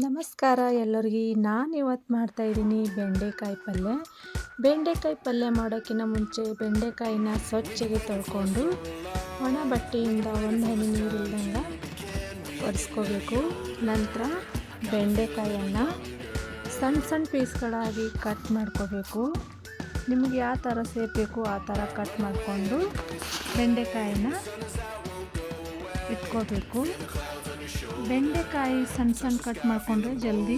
ನಮಸ್ಕಾರ ಎಲ್ಲರಿಗೆ. ನಾನು ಇವತ್ತು ಮಾಡ್ತಾಯಿದ್ದೀನಿ ಬೆಂಡೆಕಾಯಿ ಪಲ್ಯ. ಬೆಂಡೆಕಾಯಿ ಪಲ್ಯ ಮಾಡೋಕ್ಕಿಂತ ಮುಂಚೆ ಬೆಂಡೆಕಾಯಿನ ಸ್ವಚ್ಛಗೆ ತೊಳ್ಕೊಂಡು ಒಣ ಬಟ್ಟೆಯಿಂದ ಒಂದು ಹನಿ ನೀರಿಲ್ದಂಗೆ ಒರೆಸ್ಕೋಬೇಕು. ನಂತರ ಬೆಂಡೆಕಾಯನ್ನು ಸಣ್ಣ ಸಣ್ಣ ಪೀಸ್ಗಳಾಗಿ ಕಟ್ ಮಾಡ್ಕೋಬೇಕು. ನಿಮಗೆ ಯಾವ ಥರ ಸೇಪ್ ಬೇಕು ಆ ಥರ ಕಟ್ ಮಾಡಿಕೊಂಡು ಬೆಂಡೆಕಾಯಿನ ಇಟ್ಕೋಬೇಕು. ಬೆಂಡೆಕಾಯಿ ಸಣ್ಣ ಸಣ್ಣ ಕಟ್ ಮಾಡಿಕೊಂಡ್ರೆ ಜಲ್ದಿ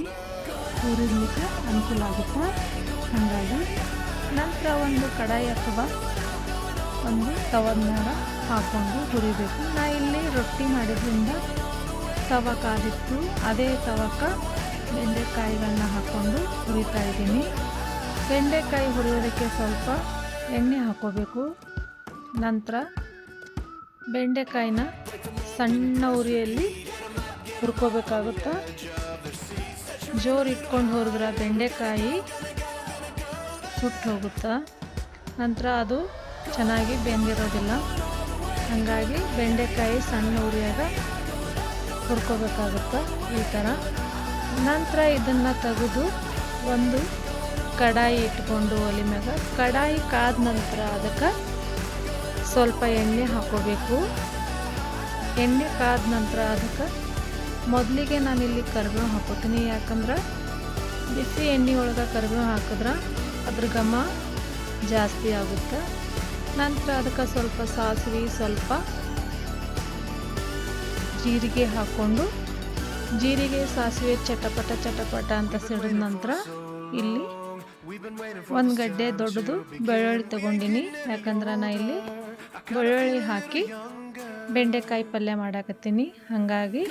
ಹುರಿಲಿಕ್ಕೆ ಅನುಕೂಲ ಆಗುತ್ತೆ. ಹಾಗಾಗಿ ನಂತರ ಒಂದು ಕಡಾಯಿ ಅಥವಾ ಒಂದು ತವದ ಮೇಲೆ ಹಾಕ್ಕೊಂಡು ಹುರಿಬೇಕು. ನಾ ಇಲ್ಲಿ ರೊಟ್ಟಿ ಮಾಡಿದ್ರಿಂದ ತವ ಕಾದಿತ್ತು, ಅದೇ ತವಕ್ಕೆ ಬೆಂಡೆಕಾಯಿಗಳನ್ನ ಹಾಕ್ಕೊಂಡು ಹುರಿತಾ ಇದ್ದೀನಿ. ಬೆಂಡೆಕಾಯಿ ಹುರಿಯೋದಕ್ಕೆ ಸ್ವಲ್ಪ ಎಣ್ಣೆ ಹಾಕ್ಕೋಬೇಕು. ನಂತರ ಬೆಂಡೆಕಾಯಿನ ಸಣ್ಣ ಉರಿಯಲ್ಲಿ ಹುರ್ಕೋಬೇಕಾಗುತ್ತೆ. ಜೋರು ಇಟ್ಕೊಂಡು ಹುರಿದ್ರೆ ಬೆಂಡೆಕಾಯಿ ಸುಟ್ಟು ಹೋಗುತ್ತೆ. ನಂತರ ಅದು ಚೆನ್ನಾಗಿ ಬೆಂದಿರೋದಿಲ್ಲ. ಹಾಗಾಗಿ ಬೆಂಡೆಕಾಯಿ ಸಣ್ಣ ಉರಿಯಾಗ ಹುರ್ಕೋಬೇಕಾಗುತ್ತೆ ಈ ಥರ. ನಂತರ ಇದನ್ನು ತೆಗೆದು ಒಂದು ಕಡಾಯಿ ಇಟ್ಕೊಂಡು ಒಲೆ ಮ್ಯಾಗ ಕಡಾಯಿ ಕಾದ ನಂತರ ಅದಕ್ಕೆ ಸ್ವಲ್ಪ ಎಣ್ಣೆ ಹಾಕ್ಕೋಬೇಕು. ಎಣ್ಣೆ ಕಾದ ನಂತರ ಅದಕ್ಕೆ ಮೊದಲಿಗೆ ನಾನಿಲ್ಲಿ ಕರಿಬೇವು ಹಾಕೋತೀನಿ. ಯಾಕಂದ್ರೆ ಬಿಸಿ ಎಣ್ಣೆ ಒಳಗೆ ಕರಿಬೇವು ಹಾಕಿದ್ರೆ ಅದ್ರ ಘಮ ಜಾಸ್ತಿ ಆಗುತ್ತೆ. ನಂತರ ಅದಕ್ಕೆ ಸ್ವಲ್ಪ ಸಾಸಿವೆ, ಸ್ವಲ್ಪ ಜೀರಿಗೆ ಹಾಕ್ಕೊಂಡು ಜೀರಿಗೆ ಸಾಸಿವೆ ಚಟಪಟ ಅಂತ ಸಿಡಿದ ನಂತರ ಇಲ್ಲಿ ಒಂದು ಗಡ್ಡೆ ದೊಡ್ಡದು ಬೆಳ್ಳುಳ್ಳಿ ತೊಗೊಂಡಿನಿ. ಯಾಕಂದ್ರೆ ನಾ ಇಲ್ಲಿ ಬೆಳ್ಳುಳ್ಳಿ ಹಾಕಿ ಬೆಂಡೆಕಾಯಿ ಪಲ್ಯ ಮಾಡಾಕತ್ತೀನಿ. ಹಾಗಾಗಿ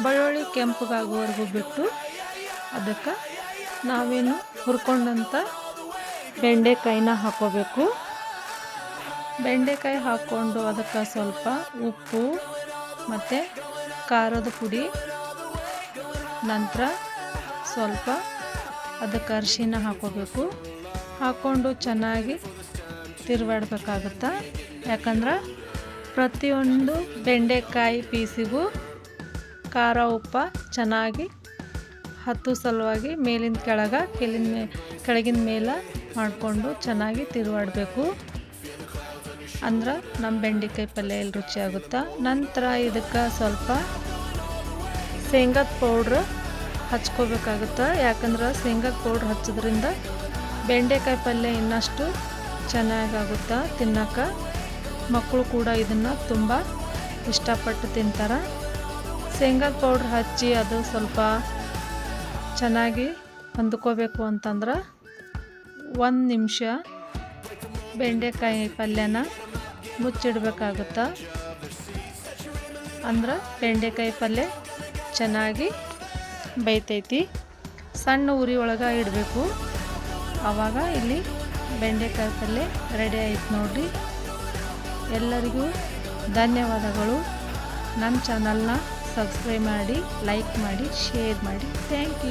ಬೆಳ್ಳುಳ್ಳಿ ಕೆಂಪಗಾಗುವವರೆಗೂ ಬಿಟ್ಟು ಅದಕ್ಕೆ ನಾವೇನು ಹುರ್ಕೊಂಡಂಥ ಬೆಂಡೆಕಾಯಿನ ಹಾಕ್ಕೋಬೇಕು. ಬೆಂಡೆಕಾಯಿ ಹಾಕ್ಕೊಂಡು ಅದಕ್ಕೆ ಸ್ವಲ್ಪ ಉಪ್ಪು ಮತ್ತು ಖಾರದ ಪುಡಿ, ನಂತರ ಸ್ವಲ್ಪ ಅದಕ್ಕೆ ಅರಿಶಿನ ಹಾಕ್ಕೋಬೇಕು. ಹಾಕ್ಕೊಂಡು ಚೆನ್ನಾಗಿ ತಿರುವಾಡ್ಬೇಕಾಗುತ್ತೆ. ಯಾಕಂದ್ರೆ ಪ್ರತಿಯೊಂದು ಬೆಂಡೆಕಾಯಿ ಪೀಸಿಗೂ ಖಾರ ಉಪ್ಪು ಚೆನ್ನಾಗಿ ಹತ್ತು ಸಲುವಾಗಿ ಮೇಲಿಂದ ಕೆಳಗಿನ ಮೇಲೆ ಮಾಡಿಕೊಂಡು ಚೆನ್ನಾಗಿ ತಿರುವಾಡಬೇಕು. ಅಂದ್ರೆ ನಮ್ಮ ಬೆಂಡೆಕಾಯಿ ಪಲ್ಯ ಎಲ್ಲಿ ರುಚಿ ಆಗುತ್ತೆ. ನಂತರ ಇದಕ್ಕೆ ಸ್ವಲ್ಪ ಶೇಂಗಾದ ಪೌಡ್ರ್ ಹಚ್ಕೋಬೇಕಾಗುತ್ತೆ. ಯಾಕಂದ್ರೆ ಶೇಂಗಾದ ಪೌಡ್ರ್ ಹಚ್ಚೋದ್ರಿಂದ ಬೆಂಡೆಕಾಯಿ ಪಲ್ಯ ಇನ್ನಷ್ಟು ಚೆನ್ನಾಗಾಗುತ್ತೆ ತಿನ್ನೋಕೆ. ಮಕ್ಕಳು ಕೂಡ ಇದನ್ನು ತುಂಬ ಇಷ್ಟಪಟ್ಟು ತಿಂತಾರೆ. ಶೇಂಗಾದ ಪೌಡ್ರ್ ಹಚ್ಚಿ ಅದು ಸ್ವಲ್ಪ ಚೆನ್ನಾಗಿ ಹೊಂದ್ಕೋಬೇಕು ಅಂತಂದ್ರೆ 1 ನಿಮಿಷ ಬೆಂಡೆಕಾಯಿ ಪಲ್ಯನ ಮುಚ್ಚಿಡಬೇಕಾಗುತ್ತೆ. ಅಂದ್ರೆ ಬೆಂಡೆಕಾಯಿ ಪಲ್ಯ ಚೆನ್ನಾಗಿ ಬೇಯ್ತೈತಿ. ಸಣ್ಣ ಉರಿ ಒಳಗೆ ಇಡಬೇಕು. ಆವಾಗ ಇಲ್ಲಿ ಬೆಂಡೆಕಾಯಿ ಪಲ್ಯ ರೆಡಿ ಆಯ್ತು ನೋಡಿರಿ. ಎಲ್ಲರಿಗೂ ಧನ್ಯವಾದಗಳು. ನಮ್ಮ ಚಾನಲ್ನ ಸಬ್ಸ್ಕ್ರೈಬ್ ಮಾಡಿ, ಲೈಕ್ ಮಾಡಿ, ಶೇರ್ ಮಾಡಿ. Thank you.